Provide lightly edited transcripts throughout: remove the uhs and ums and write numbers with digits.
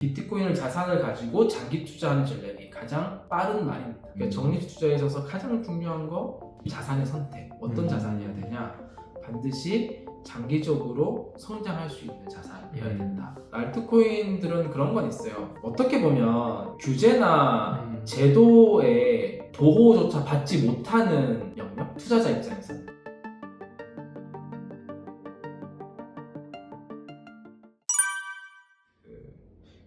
비트코인을 자산을 가지고 장기 투자하는 전략이 가장 빠른 말입니다. 그러니까 적립 투자에 있어서 가장 중요한 거 자산의 선택. 어떤 자산이어야 되냐? 반드시 장기적으로 성장할 수 있는 자산이어야 된다. 알트코인들은 그런 건 있어요. 어떻게 보면 규제나 제도의 보호조차 받지 못하는 영역? 투자자 입장에서는.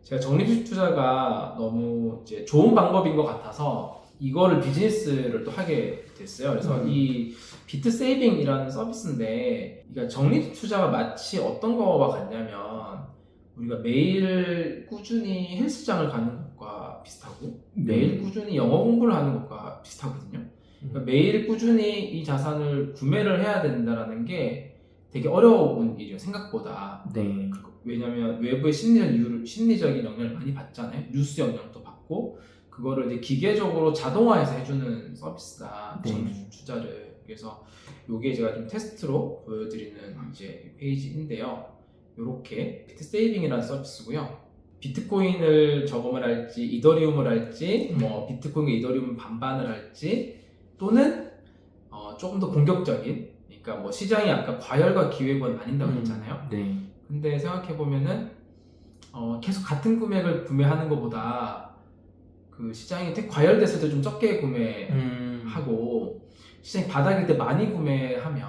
제가 적립식 투자가 너무 이제 좋은 방법인 것 같아서 이거를 비즈니스를 또 하게 됐어요. 그래서 이 비트 세이빙이라는 서비스인데, 그러니까 적립 투자가 마치 어떤 거와 같냐면 우리가 매일 꾸준히 헬스장을 가는 것과 비슷하고 매일 꾸준히 영어 공부를 하는 것과 비슷하거든요. 그러니까 매일 꾸준히 이 자산을 구매를 해야 된다는 게 되게 어려운 일이에요, 생각보다. 네. 왜냐면 외부의 심리적인 영향을 많이 받잖아요. 뉴스 영향도 받고, 그거를 이제 기계적으로 자동화해서 해주는 서비스다. 네. 투자를. 그래서 요게 제가 좀 테스트로 보여드리는 이제 페이지인데요. 요렇게 비트 세이빙이라는 서비스고요. 비트코인을 저금을 할지, 이더리움을 할지, 뭐 비트코인과 이더리움 반반을 할지, 또는 조금 더 공격적인, 그러니까 뭐 시장이 아까 과열과 기회권 나뉜다고 했잖아요. 네. 근데 생각해보면은 계속 같은 금액을 구매하는 것보다 그 시장이 되게 과열됐을 때 좀 적게 구매하고 시장이 바닥일 때 많이 구매하면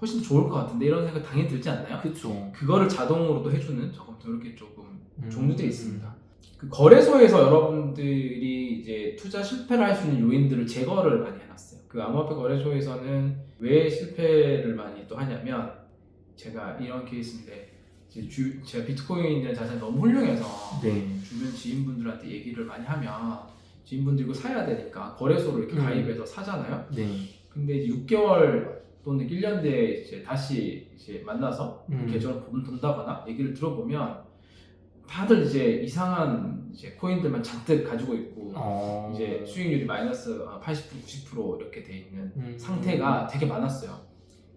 훨씬 좋을 것 같은데, 이런 생각 당연히 들지 않나요? 그렇죠. 그거를 자동으로도 해주는 저금통 이렇게 조금 종류들이 있습니다. 그 거래소에서 여러분들이 이제 투자 실패를 할 수 있는 요인들을 제거를 많이 해놨어요. 그 암호화폐 거래소에서는 왜 실패를 많이 또 하냐면, 제가 이런 케이스인데, 제가 비트코인이라는 자산이 너무 훌륭해서 주변 지인분들한테 얘기를 많이 하면 지인분들 이거 사야 되니까 거래소를 이렇게 가입해서 사잖아요. 근데 이제 6개월 또는 1년 뒤에 이제 다시 이제 만나서 계정을 본다거나 얘기를 들어보면 다들 이제 이상한 이제 코인들만 잔뜩 가지고 있고 이제 수익률이 마이너스 80%, 90% 이렇게 돼 있는 상태가 되게 많았어요.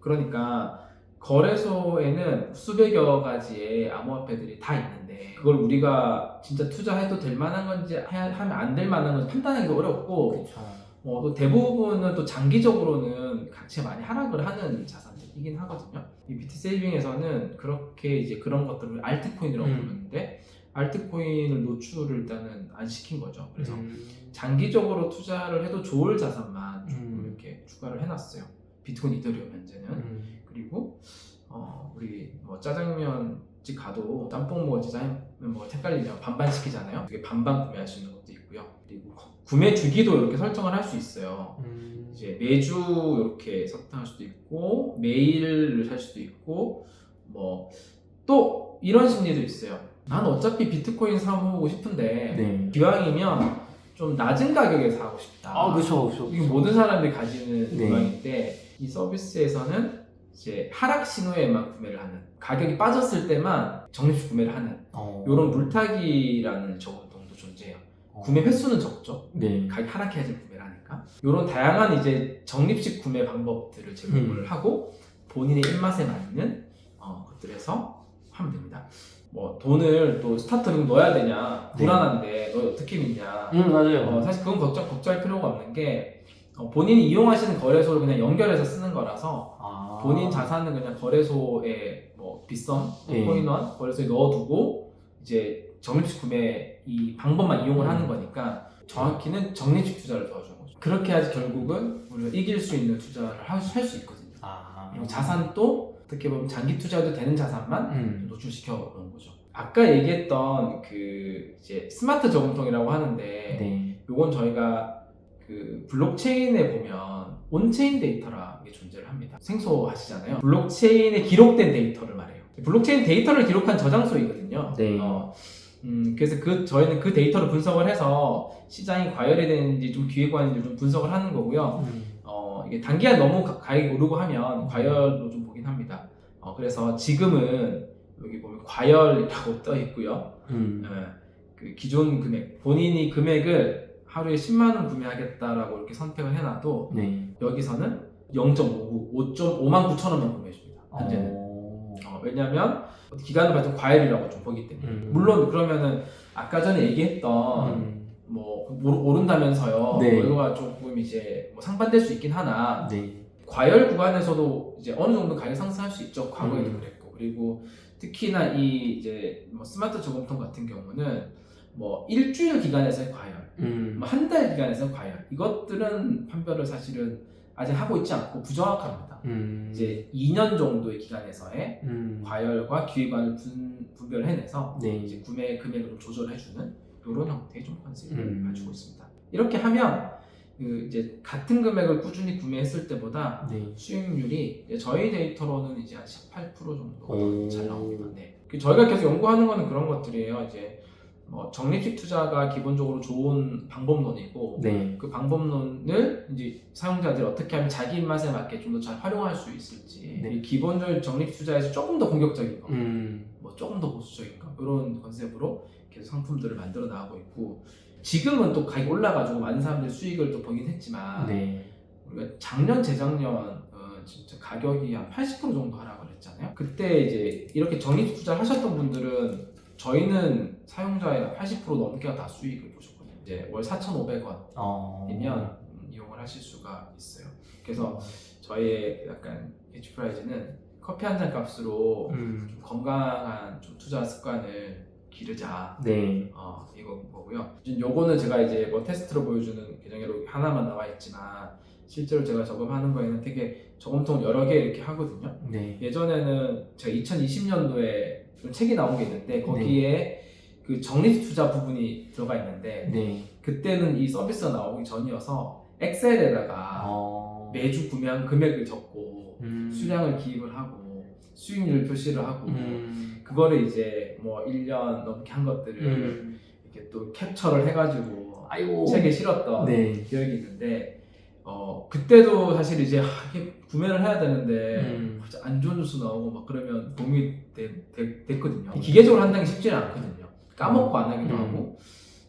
그러니까 거래소에는 수백여 가지의 암호화폐들이 다 있는데, 그걸 우리가 진짜 투자해도 될 만한 건지 하면 안 될 만한 건지 판단하기가 어렵고, 또 대부분은 또 장기적으로는 가치가 많이 하락을 하는 자산이긴 하거든요. 이 비트 세이빙에서는 그렇게 이제 그런 것들을 알트코인이라고 부르는데, 알트코인을 노출을 일단은 안 시킨 거죠. 그래서 장기적으로 투자를 해도 좋을 자산만 조금 이렇게 추가를 해놨어요. 비트코인, 이더리움 현재는. 그리고 우리 뭐 짜장면집 가도 짬뽕 먹을지 짜장면 먹을지 헷갈리면 반반 시키잖아요. 그게 반반 구매할 수 있는 것도 있고요. 그리고 구매 주기도 이렇게 설정을 할 수 있어요. 이제 매주 이렇게 설정할 수도 있고, 매일 살 수도 있고, 뭐 또 이런 심리도 있어요. 난 어차피 비트코인 사보고 싶은데 기왕이면 좀 낮은 가격에 사고 싶다. 그렇죠. 이게 모든 사람들이 가지는 욕망인데, 이 서비스에서는 이제 하락 신호에만 구매를 하는, 가격이 빠졌을 때만 적립식 구매를 하는 이런 물타기라는 저금통도 존재해요. 구매 횟수는 적죠. 가격이 하락해야지 구매를 하니까. 이런 다양한 이제 적립식 구매 방법들을 제공을 하고, 본인의 입맛에 맞는 것들에서 하면 됩니다. 뭐 돈을 또 스타트업에 넣어야 되냐, 불안한데 너 어떻게 믿냐. 맞아요. 사실 그건 걱정할 필요가 없는 게, 본인이 이용하시는 거래소를 그냥 연결해서 쓰는 거라서 본인 자산은 그냥 거래소에 뭐 빗썸, 코인원 거래소에 넣어두고 이제 적립식 구매 이 방법만 이용을 하는 거니까 정확히는 적립식 투자를 도와주는 거죠. 그렇게 해야지 결국은 우리가 이길 수 있는 투자를 할 수 있거든요. 그리고 자산도 어떻게 보면 장기 투자도 되는 자산만 노출시켜 놓은 거죠. 아까 얘기했던 그 이제 스마트 저금통이라고 하는데, 요건 저희가 그 블록체인에 보면 온체인 데이터라는 게 존재를 합니다. 생소하시잖아요. 블록체인에 기록된 데이터를 말해요. 블록체인 데이터를 기록한 저장소이거든요. 그래서 저희는 그 데이터를 분석을 해서 시장이 과열이 되는지 좀 기회권인지 좀 분석을 하는 거고요. 이게 단기간 너무 가격이 오르고 하면 과열로 좀 보긴 합니다. 그래서 지금은 여기 보면 과열이라고 떠 있고요. 그 기존 금액, 본인이 금액을 하루에 10만 원 구매하겠다라고 이렇게 선택을 해놔도 여기서는 0.59, 5만 9천 원만 구매해줍니다. 현재는. 왜냐하면 기간을 봐도 과열이라고 좀 보기 때문에. 물론 그러면은 아까 전에 얘기했던 뭐 오른다면서요. 네. 이거가 조금 이제 뭐 상반될 수 있긴 하나 네. 과열 구간에서도 이제 어느 정도 가격 상승할 수 있죠. 과거에도 그랬고. 그리고 특히나 이 이제 뭐 스마트 저금통 같은 경우는 뭐 일주일 기간에서의 과열, 뭐 한 달 기간에서의 과열, 이것들은 판별을 사실은 아직 하고 있지 않고 부정확합니다. 이제 2년 정도의 기간에서의 과열과 기회관을 분별해내서 네. 이제 구매 금액을 좀 조절해주는 이런 형태의 좀 컨셉을 가지고 있습니다. 이렇게 하면 그 이제 같은 금액을 꾸준히 구매했을 때보다 네. 수익률이 이제 저희 데이터로는 이제 한 18% 정도 잘 나옵니다. 네. 저희가 계속 연구하는 거는 그런 것들이에요. 이제 뭐 적립식 투자가 기본적으로 좋은 방법론이고 네. 그 방법론을 이제 사용자들이 어떻게 하면 자기 입맛에 맞게 좀 더 잘 활용할 수 있을지 네. 기본적인 적립식 투자에서 조금 더 공격적인 거, 뭐 조금 더 보수적인 거 이런 컨셉으로 계속 상품들을 만들어 나가고 있고 지금은 또 가격이 올라가지고 많은 사람들이 수익을 또 보긴 했지만 네. 우리가 작년 재작년 진짜 가격이 한 80% 정도 하락을 했잖아요. 그때 이제 이렇게 적립식 투자를 하셨던 분들은 저희는 사용자의 80% 넘게 다 수익을 보셨거든요. 이제 월 4,500원이면 이용을 하실 수가 있어요. 그래서 저희의 약간 캐치프라이즈는 커피 한 잔 값으로 좀 건강한 좀 투자 습관을 기르자. 네. 이거 거고요. 요거는 제가 이제 뭐 테스트로 보여주는 계정으로 하나만 나와 있지만 실제로 제가 저금하는 거에는 되게 저금통 여러 개 이렇게 하거든요. 네. 예전에는 제가 2020년도에 좀 책이 나온 게 있는데 거기에 그 적립 투자 부분이 들어가 있는데 네. 그때는 이 서비스가 나오기 전이어서 엑셀에다가 매주 구매한 금액을 적고 수량을 기입을 하고 수익률 표시를 하고 그거를 이제 뭐 1년 넘게 한 것들을 이렇게 또 캡처를 해가지고 책에 실었던 기억이 있는데 그때도 사실 이제 이렇게 구매를 해야 되는데 갑자기 안 좋은 뉴스 나오고 막 그러면 도움이 됐거든요. 기계적으로 한다는 게 쉽지는 않거든요. 까먹고 안 하기도 하고.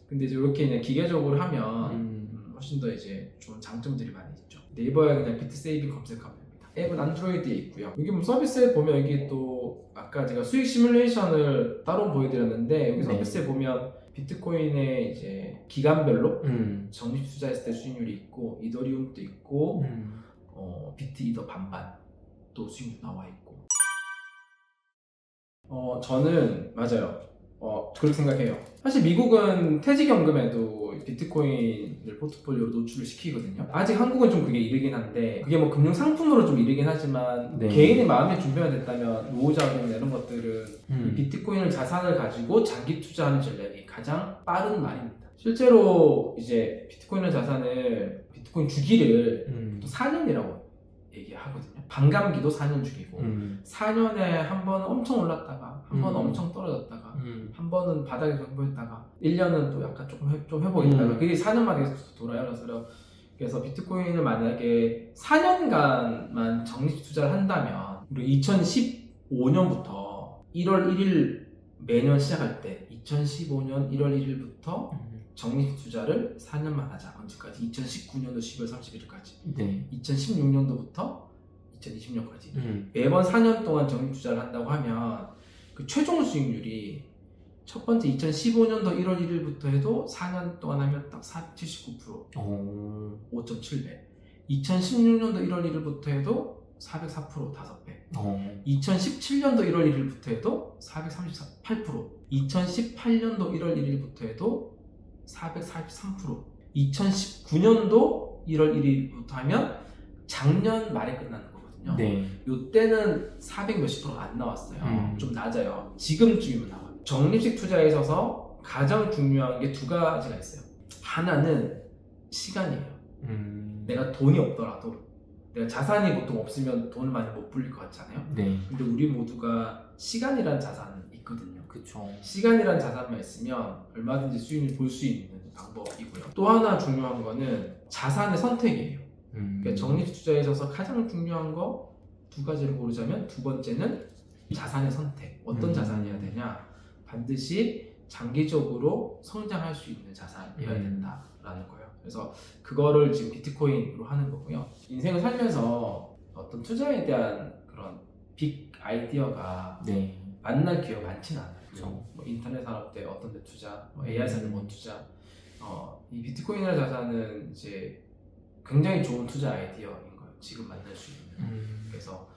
근데 이제 이렇게 그냥 기계적으로 하면 훨씬 더 이제 좋은 장점들이 많이 있죠. 네이버에 그냥 비트세이빙 검색하면 됩니다. 앱은 안드로이드에 있고요. 여기 뭐 서비스에 보면 여기 또 아까 제가 수익 시뮬레이션을 따로 보여드렸는데 여기 서비스에 보면 비트코인의 이제 기간별로 적립 투자했을 때 수익률이 있고 이더리움도 있고 비트 이더 반반 또 수익률 나와 있고 저는 맞아요. 그렇게 생각해요. 사실 미국은 퇴직연금에도 비트코인을 포트폴리오로 노출을 시키거든요. 아직 한국은 좀 그게 이르긴 한데 그게 뭐 금융상품으로 좀 이르긴 하지만 개인의 마음의 준비가 됐다면 노후자금 이런 것들은 이 비트코인을 자산을 가지고 장기 투자하는 전략이 가장 빠른 말입니다. 실제로 이제 비트코인을 자산을 비트코인 주기를 4년이라고 얘기하거든요. 반감기도 4년 주기고 4년에 한 번은 엄청 올랐다가 한 번은 엄청 떨어졌다가 한 번은 바닥에서 회복했다가 1년은 또 약간 좀 회복했다가 그게 4년마다 계속 돌아요. 그래서 비트코인을 만약에 4년간만 적립 투자를 한다면 우리 2015년부터 1월 1일 매년 시작할 때 2015년 1월 1일부터 적립 투자를 4년만 하자. 언제까지? 2019년도 10월 31일까지 2016년도부터 2020년까지 매번 4년 동안 적립 투자를 한다고 하면 그 최종 수익률이 첫 번째 2015년도 1월 1일부터 해도 4년 동안 하면 딱 479%, 5.7배. 2016년도 1월 1일부터 해도 404% 5배. 2017년도 1월 1일부터 해도 438%. 2018년도 1월 1일부터 해도 443%. 2019년도 1월 1일부터 하면 작년 말에 끝나는 거거든요. 요때는 400 몇십 프로가 안 나왔어요. 좀 낮아요. 지금쯤이면 나와요. 적립식 투자에 있어서 가장 중요한 게 두 가지가 있어요. 하나는 시간이에요. 내가 돈이 없더라도 내가 자산이 보통 없으면 돈을 많이 못 불릴 것 같잖아요. 근데 우리 모두가 시간이란 자산은 있거든요. 그쵸. 시간이란 자산만 있으면 얼마든지 수익을 볼 수 있는 방법이고요. 또 하나 중요한 거는 자산의 선택이에요. 그러니까 적립 투자에 있어서 가장 중요한 거 두 가지를 고르자면 두 번째는 자산의 선택. 어떤 자산이어야 되냐? 반드시 장기적으로 성장할 수 있는 자산이어야 된다라는 거예요. 그래서 그거를 지금 비트코인으로 하는 거고요. 인생을 살면서 어떤 투자에 대한 그런 빅 아이디어가 네. 만날 기회가 많지는 않아요. 그렇죠. 뭐 인터넷 산업 때 어떤 데 투자, 뭐 AI 산업 뭐 투자. 이 비트코인이라는 자산은 이제 굉장히 좋은 투자 아이디어인 거예요. 지금 만날 수 있는. 그래서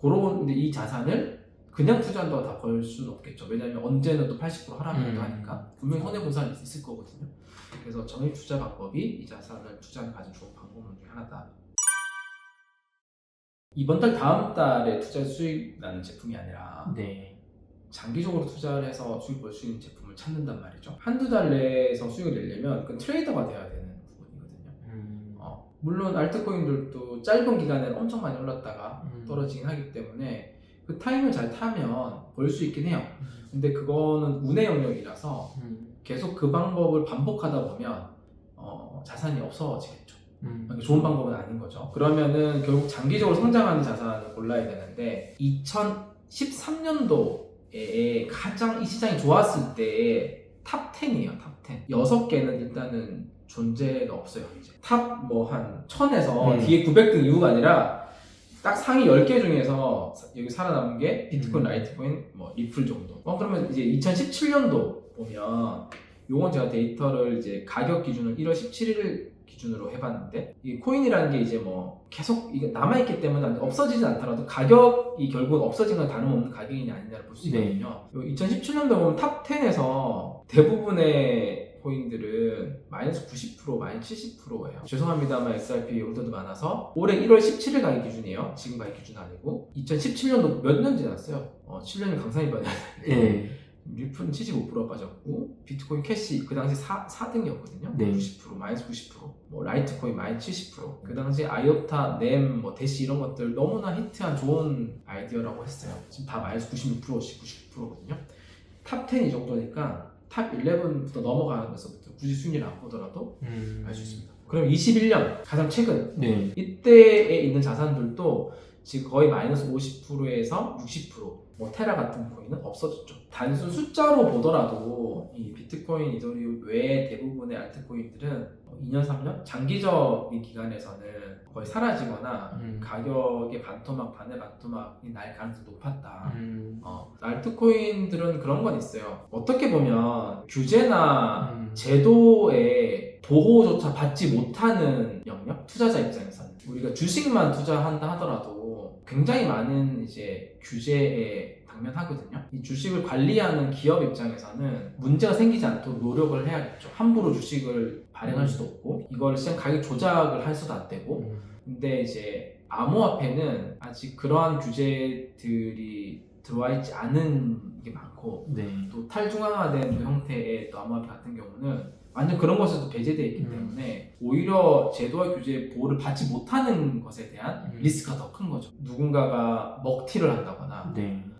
근데 이 자산을 그냥 투자한다고 다 벌 수는 없겠죠. 왜냐하면 언제는 또 80% 하락도 하니까 분명히 손해본 사람이 있을 거거든요. 그래서 적립 투자 방법이 이 자산을 투자하는 가장 좋은 방법 중에 하나다. 이번 달 다음 달에 투자 수익 나는 제품이 아니라 네. 장기적으로 투자를 해서 수익 벌 수 있는 제품을 찾는단 말이죠. 한두 달 내에서 수익을 내려면 그건 트레이더가 돼야 되는 부분이거든요. 물론 알트코인들도 짧은 기간에 엄청 많이 올랐다가 떨어지긴 하기 때문에 그 타임을 잘 타면 벌 수 있긴 해요. 근데 그거는 운의 영역이라서 계속 그 방법을 반복하다 보면 자산이 없어지겠죠. 좋은 방법은 아닌 거죠. 그러면은 결국 장기적으로 성장하는 자산을 골라야 되는데 2013년도에 가장 이 시장이 좋았을 때의 탑 10이에요. 탑 10. 6개는 일단은 존재가 없어요. 이제 탑 뭐 한 1000에서 뒤에 900등 이유가 아니라 딱 상위 10개 중에서 여기 살아남은 게 비트코인, 라이트코인, 뭐 리플 정도. 그러면 이제 2017년도 보면 요건 제가 데이터를 이제 가격 기준으로 1월 17일 기준으로 해봤는데 이 코인이라는 게 이제 뭐 계속 이게 남아있기 때문에 없어지지 않더라도 가격이 결국 없어진 건 다름없는 가격이냐 아니냐를 볼 수 있거든요. 2017년도 보면 탑 10에서 대부분의 코인들은 마이너스 90%, 마이너스 70%예요. 죄송합니다만 XRP 홀더도 많아서 올해 1월 17일 가격 기준이에요. 지금 가격 기준 아니고 2017년도 몇 년 지났어요? 7년이 강산이 변해야 되는데 리플은 75%가 빠졌고 비트코인 캐시 그 당시 4등이었거든요. 네. 90%, 마이너스 90%. 뭐 라이트코인 마이너스 70%. 그 당시 아이오타, 넴, 뭐 대시 이런 것들 너무나 히트한 좋은 아이디어라고 했어요. 지금 다 마이너스 96%씩 99%거든요. 탑 10 이 정도니까 탑 11부터 넘어가는 데서부터 굳이 순위를 안 보더라도 알 수 있습니다. 그럼 21년 가장 최근 이때에 있는 자산들도 지금 거의 마이너스 50%에서 60%, 뭐 테라 같은 코인은 없어졌죠. 단순 숫자로 보더라도 이 비트코인, 이더리움 외에 대부분의 알트코인들은 2년, 3년 장기적인 기간에서는 거의 사라지거나 가격의 반토막, 반의 반토막이 날 가능성이 높았다. 알트코인들은 그런 건 있어요. 어떻게 보면 규제나 제도의 보호조차 받지 못하는 영역? 투자자 입장에서는 우리가 주식만 투자한다 하더라도 굉장히 많은 이제 규제에 당면하거든요. 이 주식을 관리하는 기업 입장에서는 문제가 생기지 않도록 노력을 해야겠죠. 함부로 주식을 발행할 수도 없고 이걸 시장 가격 조작을 할 수도 안 되고 근데 이제 암호화폐는 아직 그러한 규제들이 들어와 있지 않은 게 많고 또 탈중앙화된 형태의 또 암호화폐 같은 경우는 완전 그런 것에도 배제되어 있기 때문에 오히려 제도와 규제 보호를 받지 못하는 것에 대한 리스크가 더 큰 거죠. 누군가가 먹튀를 한다거나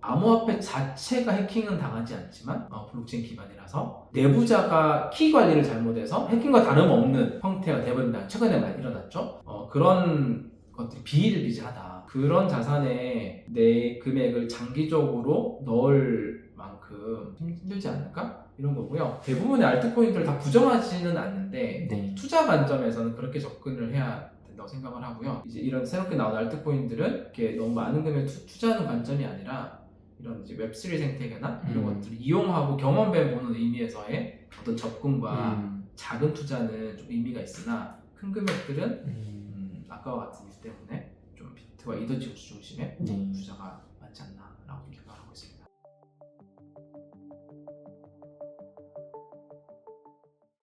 암호화폐 자체가 해킹은 당하지 않지만 블록체인 기반이라서 내부자가 키 관리를 잘못해서 해킹과 다름없는 형태가 되어버린다. 최근에 많이 일어났죠. 그런 것들이 비일비재하다. 그런 자산에 내 금액을 장기적으로 넣을 만큼 힘들지 않을까? 이런 거고요. 대부분의 알트코인들 다 부정하지는 않는데 투자 관점에서는 그렇게 접근을 해야 된다고 생각을 하고요. 이제 이런 새롭게 나온 알트코인들은 이렇게 너무 많은 금액 투자하는 관점이 아니라 이런 이제 웹3 생태계나 이런 것들을 이용하고 경험해 보는 의미에서의 어떤 접근과 작은 투자는 좀 의미가 있으나 큰 금액들은 아까와 같은 이유 때문에 좀 비트와 이더 중심의 투자가